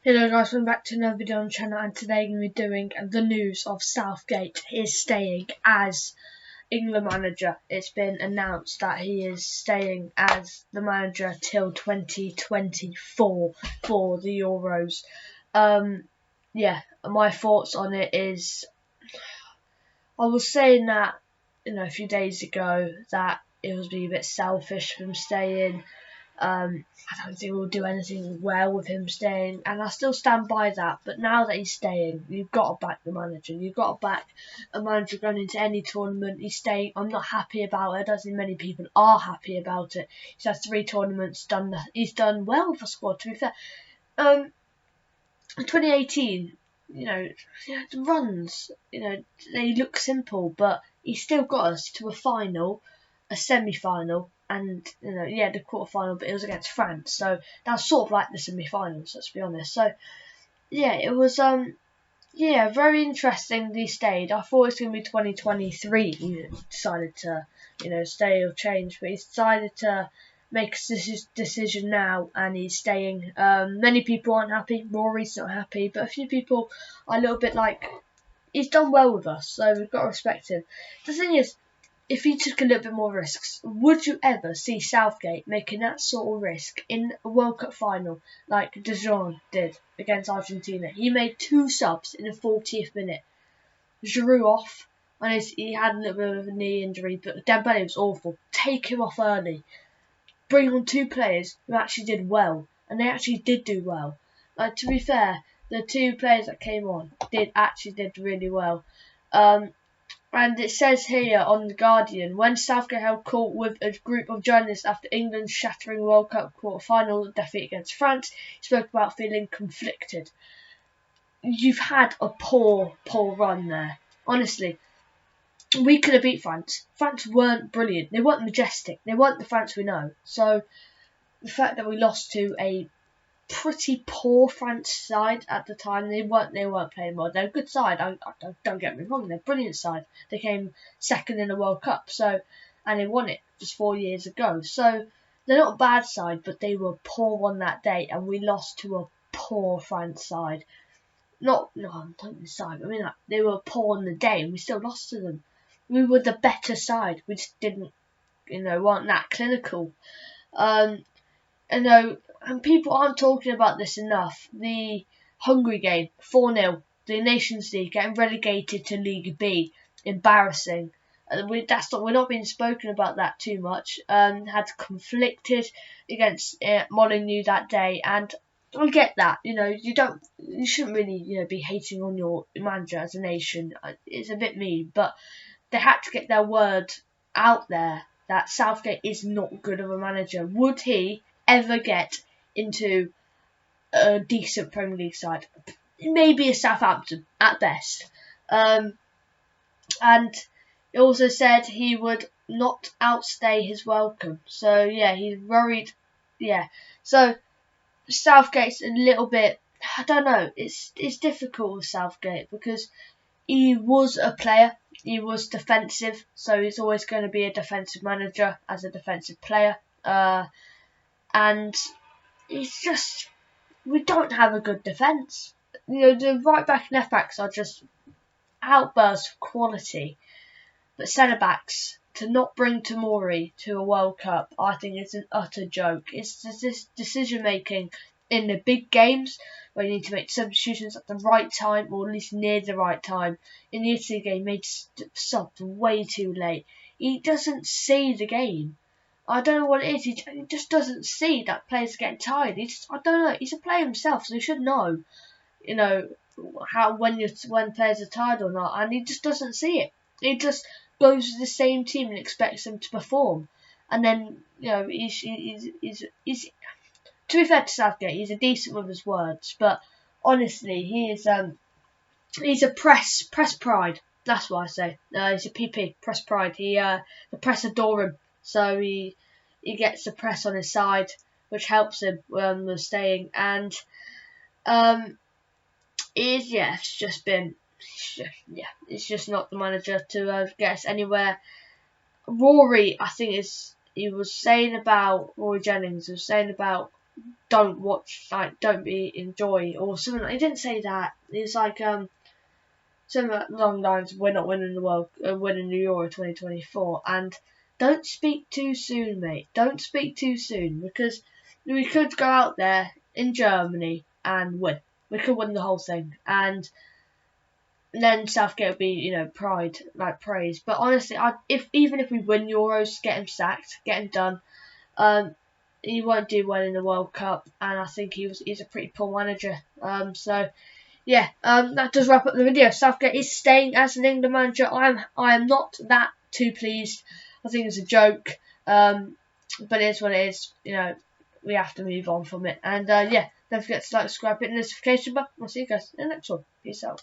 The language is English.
Hello guys, welcome back to another video on the channel, and today I'm going to be doing the news of Southgate is staying as England manager. It's been announced that he is staying as the manager till 2024 for the Euros. Yeah, my thoughts on it is, I was saying that, a few days ago that it was being a bit selfish for him staying. I don't think we'll do anything well with him staying, and I still stand by that. But now that he's staying, you've got to back the manager. You've got to back a manager going into any tournament. He's staying. I'm not happy about it. I don't think many people are happy about it. He's had 3 tournaments done. He's done well with the squad. To be fair, 2018, the runs, they look simple, but he still got us to a final, a semi-final, and the quarter-final, but it was against France, so that's sort of like the semi-finals, let's be honest. So yeah, it was very interesting. He stayed. I thought it was going to be 2023. He decided to stay or change, but he decided to make a decision now, and he's staying. Many people aren't happy. Rory's not happy, but a few people are a little bit like, he's done well with us, so we've got to respect him. The thing is, if he took a little bit more risks, would you ever see Southgate making that sort of risk in a World Cup final like De Jong did against Argentina? He made 2 subs in the 40th minute. Giroud off, and he had a little bit of a knee injury, but Dembele was awful. Take him off early. Bring on 2 players who actually did well, and they actually did do well. Like, to be fair, the 2 players that came on did really well. And it says here on The Guardian, when Southgate held court with a group of journalists after England's shattering World Cup quarter-final defeat against France, he spoke about feeling conflicted. You've had a poor run there. Honestly, we could have beat France. France weren't brilliant. They weren't majestic. They weren't the France we know. So the fact that we lost to a pretty poor France side at the time, they weren't playing well. They're a good side. Don't get me wrong. They're a brilliant side. They came second in the World Cup, and they won it just 4 years ago. So they're not a bad side, but they were poor on that day, and we lost to a poor France side. I'm talking the side. I mean, they were poor on the day, and we still lost to them. We were the better side. We just didn't, weren't that clinical. And people aren't talking about this enough. The Hungary game, 4-0, the Nations League, getting relegated to League B, embarrassing. We're not being spoken about that too much. Had conflicted against Molyneux that day, and I get that. You shouldn't really be hating on your manager as a nation. It's a bit mean, but they had to get their word out there that Southgate is not good of a manager. Would he ever get into a decent Premier League side? Maybe a Southampton at best. And he also said he would not outstay his welcome. So yeah, he's worried. Yeah. So Southgate's a little bit, I don't know, it's difficult with Southgate because he was a player. He was defensive, so he's always going to be a defensive manager as a defensive player. And it's just, we don't have a good defence. The right back and left backs are just outbursts of quality. But centre backs, to not bring Tomori to a World Cup, I think is an utter joke. It's just this decision making in the big games where you need to make substitutions at the right time, or at least near the right time. In the Italy game, he made subs way too late. He doesn't see the game. I don't know what it is. He just doesn't see that players are getting tired. I don't know. He's a player himself, so he should know, how when players are tired or not. And he just doesn't see it. He just goes to the same team and expects them to perform. And then he's to be fair to Southgate, he's a decent with his words, but honestly, he's a press pride. That's what I say. He's a PP, press pride. The press adore him. So he gets the press on his side, which helps him with staying. And it's just not the manager to get us anywhere. Rory, I think he was saying about Rory Jennings. Was saying about don't watch, like, don't be enjoy or something. He didn't say that. It's like something along the lines, we're not winning winning the Euro 2024, and don't speak too soon, mate. Don't speak too soon, because we could go out there in Germany and win. We could win the whole thing, and then Southgate will be, praised. But honestly, even if we win Euros, get him sacked, get him done. He won't do well in the World Cup, and I think he's a pretty poor manager. So yeah, that does wrap up the video. Southgate is staying as an England manager. I am not that too pleased. I think it's a joke. But it is what it is. We have to move on from it. And yeah, don't forget to like, subscribe, hit the notification button. I'll see you guys in the next one. Peace out.